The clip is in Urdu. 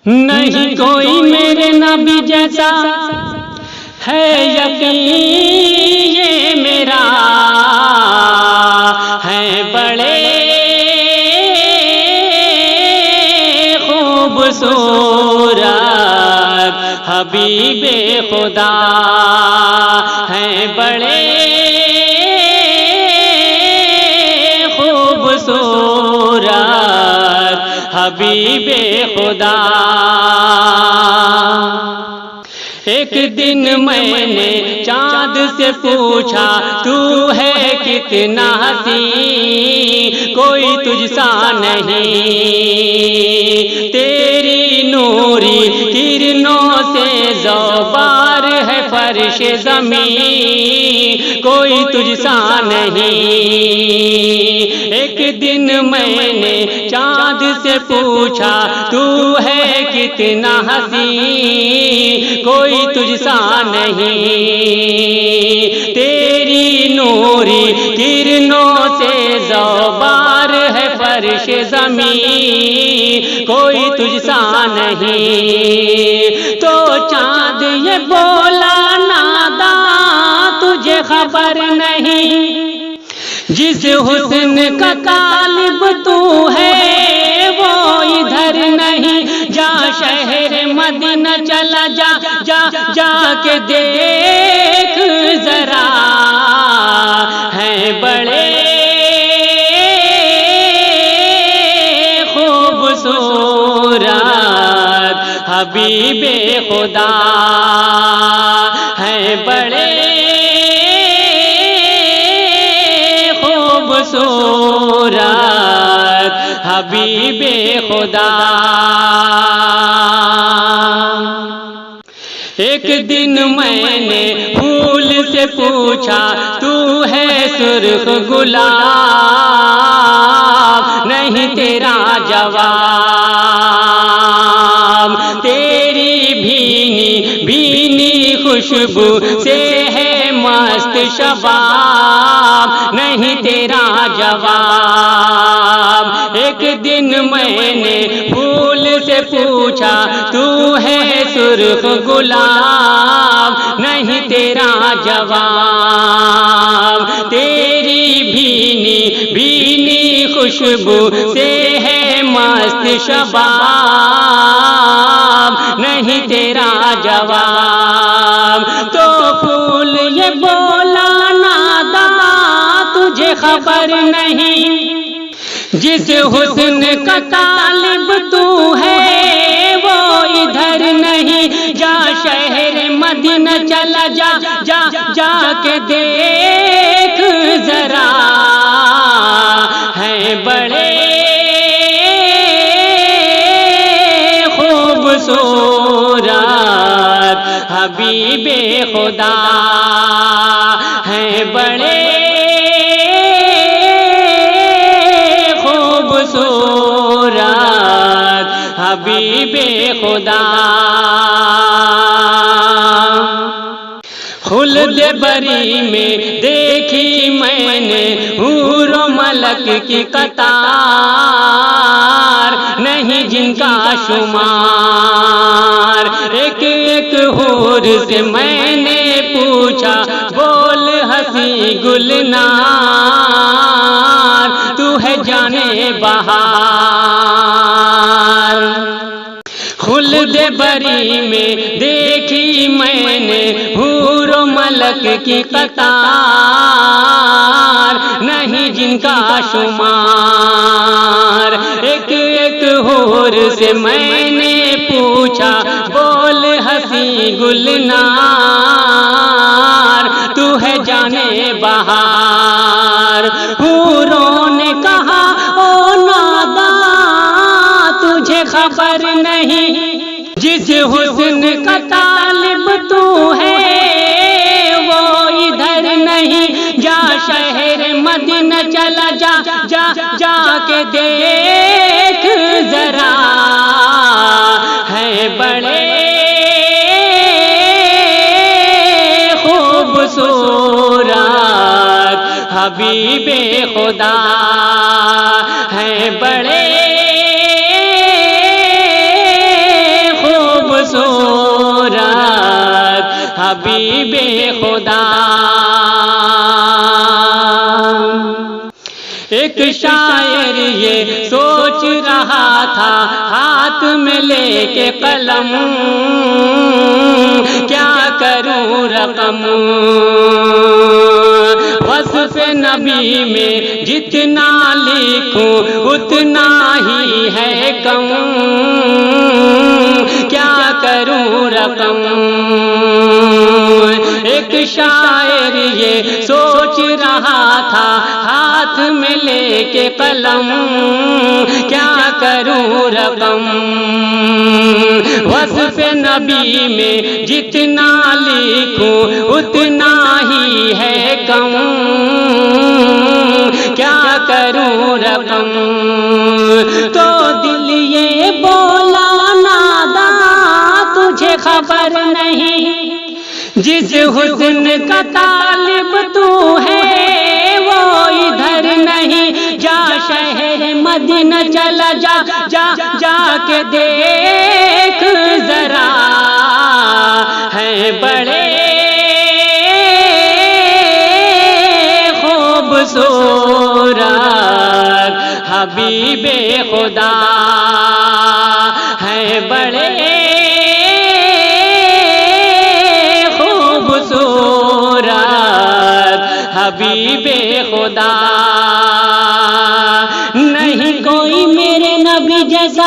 نہیں کوئی میرے نبی جیسا ہے یقین یہ میرا ہے بڑے خوبصورت حبیب خدا ہے بڑے خوبصورت حبیب خدا۔ ایک دن میں نے چاند سے پوچھا تو ہے کتنا حسین، کوئی تجھ سا نہیں، تیری نوری کرنوں سے زوبار ہے فرش زمین، کوئی تجھ سا نہیں۔ ایک دن میں نے چاند سے پوچھا تو ہے کتنا حسین، کوئی تجھ سا نہیں، تیری نوری کرنوں سے زوبار ہے فرش زمین، کوئی تجھ سا نہیں۔ تو چاند یہ بولا ناداں تجھے خبر نہیں، جس حسن کا طالب تو ہے وہ ادھر نہیں، جا شہر مدینہ چلا جا جا جا کے دیکھ ذرا، ہے بڑے خوبصورت حبیب خدا ہے بڑے خوبصورت حبیب خدا۔ ایک دن میں نے پھول سے پوچھا تو ہے سرخ گلاب، نہیں تیرا جواب، تیری بھینی بھینی خوشبو سے ہے مست شباب، نہیں تیرا جواب۔ ایک دن میں نے پھول سے پوچھا تو ہے سرخ گلاب، نہیں تیرا جواب، تیری بھینی بھینی خوشبو سے ہے مست شباب، نہیں تیرا جواب۔ تو پھول یہ بولا ناداں تجھے خبر نہیں، جس حسن کا طالب تو ہے وہ ادھر نہیں، جا شہر مدینہ چلا جا جا جا کے دیکھ ذرا، ہے بڑے خوبصورت حبیب خدا ہے بڑے خوبصورت حبیب خدا۔ خلد بری میں دیکھی میں نے حور و ملک کی قطار، نہیں جن کا شمار، ایک ایک حور سے میں نے پوچھا بول ہنسی گلنار، تو ہے جانے بہار۔ خلد بری میں دیکھی میں نے حور و ملک کی قطار، نہیں جن کا شمار، ایک ایک حور سے میں نے پوچھا بول ہنسی گلنار، تو ہے جانے بہار۔ حوروں نے کہا او ناداں تجھے خبر نہیں، جس حسن کا طالب تو ہے وہ ادھر نہیں، جا شہر مدینہ چلا جا جا جا کے دیکھ ذرا، ہے بڑے خوبصورت حبیب خدا ہے بڑے حبیب خدا۔ ایک شاعر یہ سوچ رہا تھا ہاتھ میں لے کے قلم، کیا کروں رقم، وصف نبی میں جتنا لکھوں اتنا ہی ہے کم، کیا کروں رقم۔ ایک شاعر یہ سوچ رہا تھا ہاتھ میں لے کے قلم، کیا کروں رقم، وصف نبی میں جتنا لکھوں اتنا ہی ہے کم، کیا کروں رقم۔ تو دل یہ بولا ناداں تجھے خبر نہیں، جس حسن کا طالب تو ہے وہ ادھر نہیں، جا شہر مدینہ چلا جا جا جا کے دیکھ ذرا، ہے بڑے خوبصورت حبیب خدا، ہے بڑے حبیب خدا۔ نہیں کوئی میرے نبی جیسا